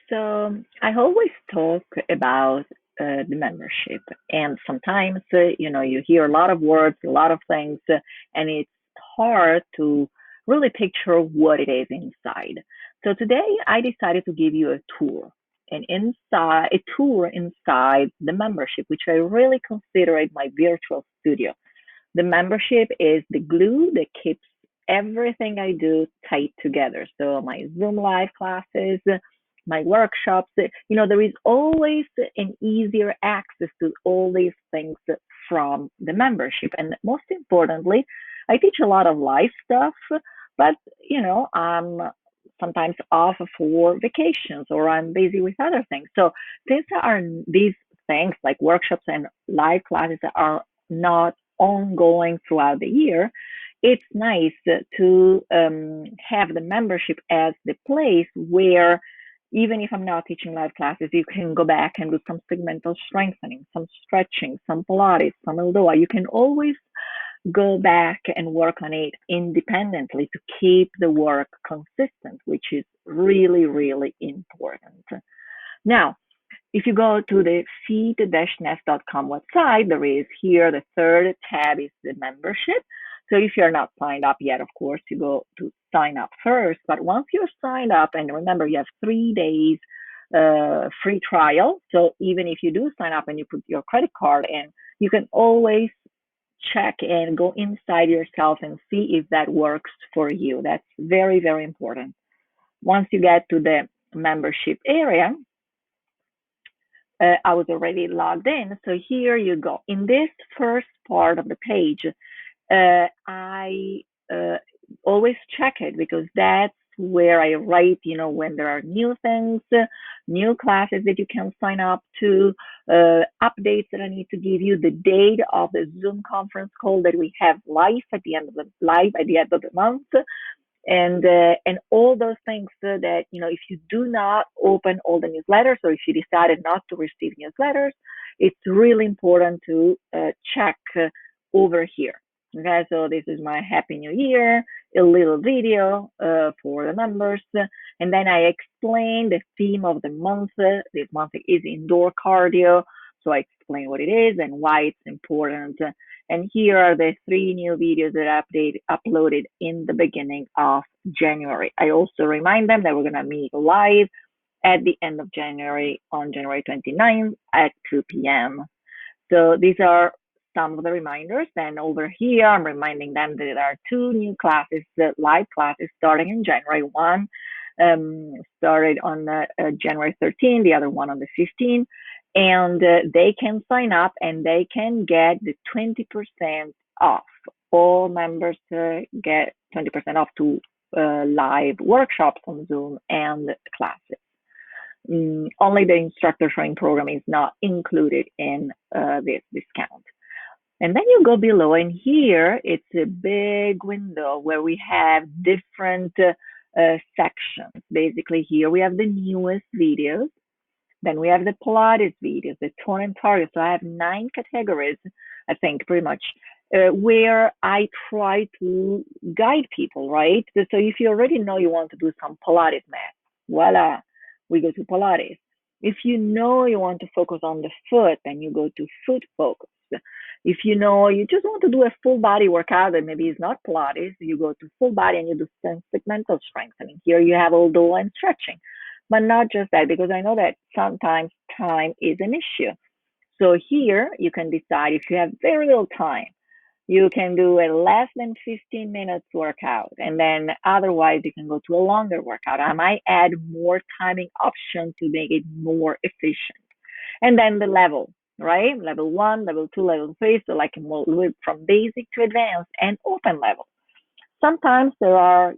So I always talk about the membership, and sometimes you hear a lot of words, a lot of things, and it's hard to really picture what it is inside. So today I decided to give you a tour, a tour inside the membership, which I really consider it my virtual studio. The membership is the glue that keeps everything I do tight together. So my Zoom live classes, my workshops, there is always an easier access to all these things from the membership. And most importantly, I teach a lot of life stuff, but I'm sometimes off for vacations or I'm busy with other things. So since these things like workshops and live classes are not ongoing throughout the year, it's nice to have the membership as the place where even if I'm not teaching live classes, you can go back and do some segmental strengthening, some stretching, some Pilates, some ELDOA. You can always go back and work on it independently to keep the work consistent, which is really, really important. Now, if you go to the FEET-NESS.com website, there is here the third tab is the membership. So if you're not signed up yet, of course, you go to sign up first. But once you're signed up, and remember, you have 3 days free trial. So even if you do sign up and you put your credit card in, you can always check and go inside yourself and see if that works for you. That's very, very important. Once you get to the membership area, I was already logged in. So here you go. In this first part of the page, I always check it because that's where I write, when there are new things, new classes that you can sign up to, updates that I need to give you, the date of the Zoom conference call that we have live at the end of the month, and all those things that if you do not open all the newsletters, or if you decided not to receive newsletters, it's really important to check over here. Okay, so this is my Happy New Year, a little video for the members, and then I explain the theme of the month. This month is indoor cardio, so I explain what it is and why it's important. And here are the 3 new videos that I uploaded in the beginning of January. I also remind them that we're going to meet live at the end of January on January 29th at 2 p.m. So these are some of the reminders. Then over here, I'm reminding them that there are 2 new classes, live classes starting in January. One started on January 13th, the other one on the 15th. And they can sign up and they can get the 20% off. All members get 20% off to live workshops on Zoom and classes. Only the instructor training program is not included in this discount. And then you go below, and here it's a big window where we have different sections. Basically, here we have the newest videos. Then we have the Pilates videos, the tone and cardio. So I have 9 categories, I think, pretty much, where I try to guide people, right? So if you already know you want to do some Pilates mat, voila, we go to Pilates. If you know you want to focus on the foot, then you go to foot focus. If you know you just want to do a full body workout and maybe it's not Pilates, you go to full body and you do segmental strengthening. Here you have ELDOA and stretching. But not just that, because I know that sometimes time is an issue. So here you can decide if you have very little time, you can do a less than 15 minutes workout. And then otherwise you can go to a longer workout. I might add more timing option to make it more efficient. And then the level, right? Level 1, level 2, level 3. So like move from basic to advanced and open level. Sometimes there are,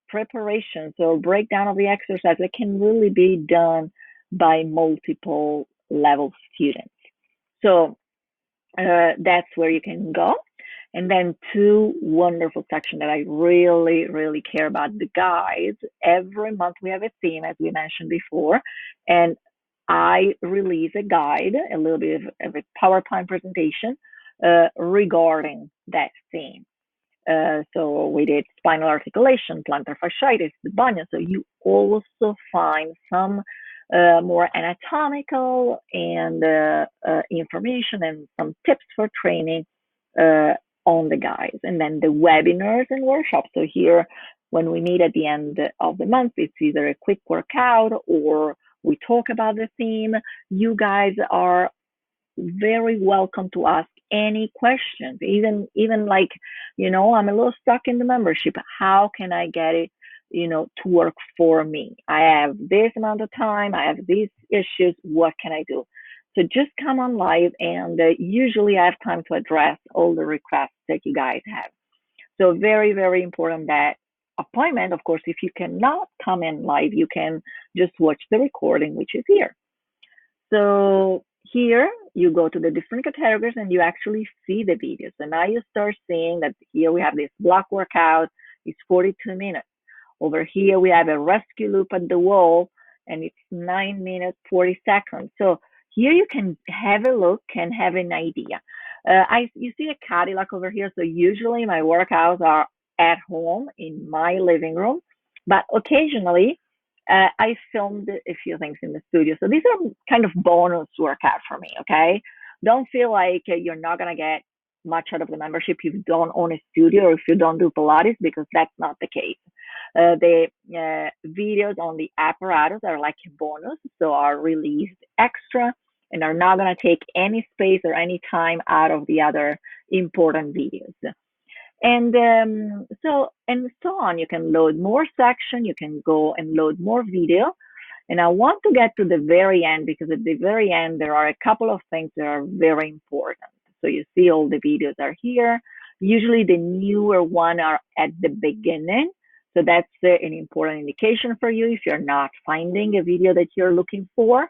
preparations or breakdown of the exercise that can really be done by multiple level students. So that's where you can go. And then 2 wonderful sections that I really, really care about, the guides. Every month we have a theme, as we mentioned before, and I release a guide, a little bit of a PowerPoint presentation regarding that theme. So we did spinal articulation, plantar fasciitis, the bunion. So you also find some more anatomical and information and some tips for training on the guys. And then the webinars and workshops. So here, when we meet at the end of the month, it's either a quick workout or we talk about the theme. You guys are very welcome to ask any questions, even like, I'm a little stuck in the membership. How can I get it, to work for me? I have this amount of time, I have these issues, what can I do? So just come on live, and usually I have time to address all the requests that you guys have. So very, very important that appointment. Of course, if you cannot come in live, you can just watch the recording, which is here. So here you go to the different categories and you actually see the videos. So now you start seeing that here we have this block workout, it's 42 minutes. Over here we have a rescue loop at the wall and it's 9 minutes, 40 seconds. So here you can have a look and have an idea. You see a Cadillac over here. So usually my workouts are at home in my living room, but occasionally I filmed a few things in the studio. So these are kind of bonus workout for me, okay? Don't feel like you're not going to get much out of the membership if you don't own a studio or if you don't do Pilates, because that's not the case. The videos on the apparatus are like a bonus, so are released extra and are not going to take any space or any time out of the other important videos. And so on. You can load more section, you can go and load more video. And I want to get to the very end, because at the very end, there are a couple of things that are very important. So you see all the videos are here. Usually the newer one are at the beginning. So that's an important indication for you if you're not finding a video that you're looking for.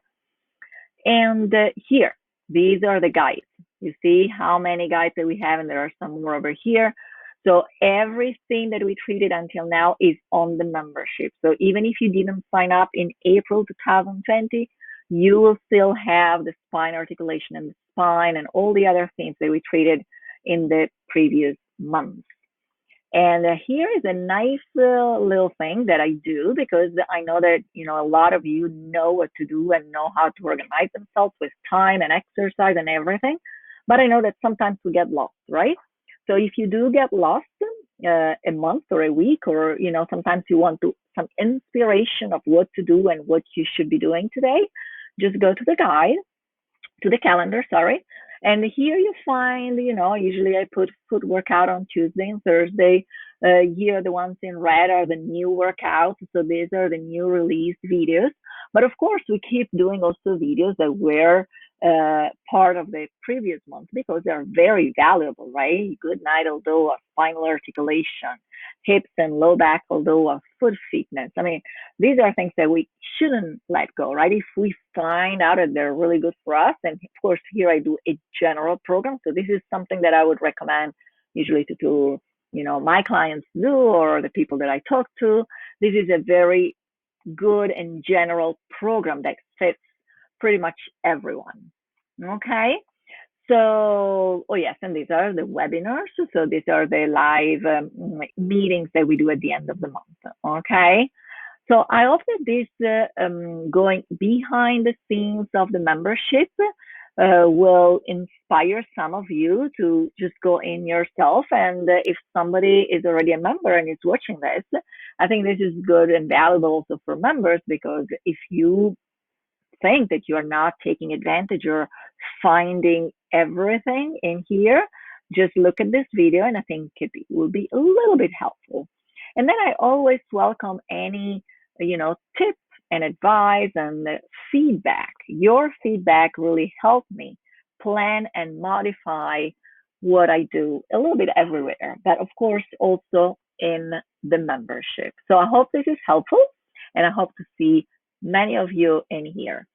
And here, these are the guides. You see how many guides that we have, and there are some more over here. So everything that we treated until now is on the membership. So even if you didn't sign up in April 2020, you will still have the spine articulation and the spine and all the other things that we treated in the previous months. And here is a nice little thing that I do, because I know that, a lot of you know what to do and know how to organize themselves with time and exercise and everything. But I know that sometimes we get lost, right? So if you do get lost a month or a week, or, sometimes you want some inspiration of what to do and what you should be doing today, just go to the calendar, and here you find, usually I put foot workout on Tuesday and Thursday. Here, the ones in red are the new workouts. So these are the new released videos. But of course, we keep doing also videos that were part of the previous month, because they're very valuable, right? Good night, ELDOA, spinal articulation, hips and low back, ELDOA, foot fitness. I mean, these are things that we shouldn't let go, right? If we find out that they're really good for us, and of course, here I do a general program. So this is something that I would recommend usually to my clients do, or the people that I talk to. This is a very good and general program that fits pretty much everyone. Okay. So, yes, and these are the webinars. So these are the live meetings that we do at the end of the month. Okay. So I hope that this going behind the scenes of the membership will inspire some of you to just go in yourself. And if somebody is already a member and is watching this, I think this is good and valuable also for members, because if you think that you are not taking advantage or finding everything in here, just look at this video, and I think it will be a little bit helpful. And then I always welcome any, tips and advice and feedback. Your feedback really helps me plan and modify what I do a little bit everywhere, but of course also in the membership. So I hope this is helpful, and I hope to see many of you in here.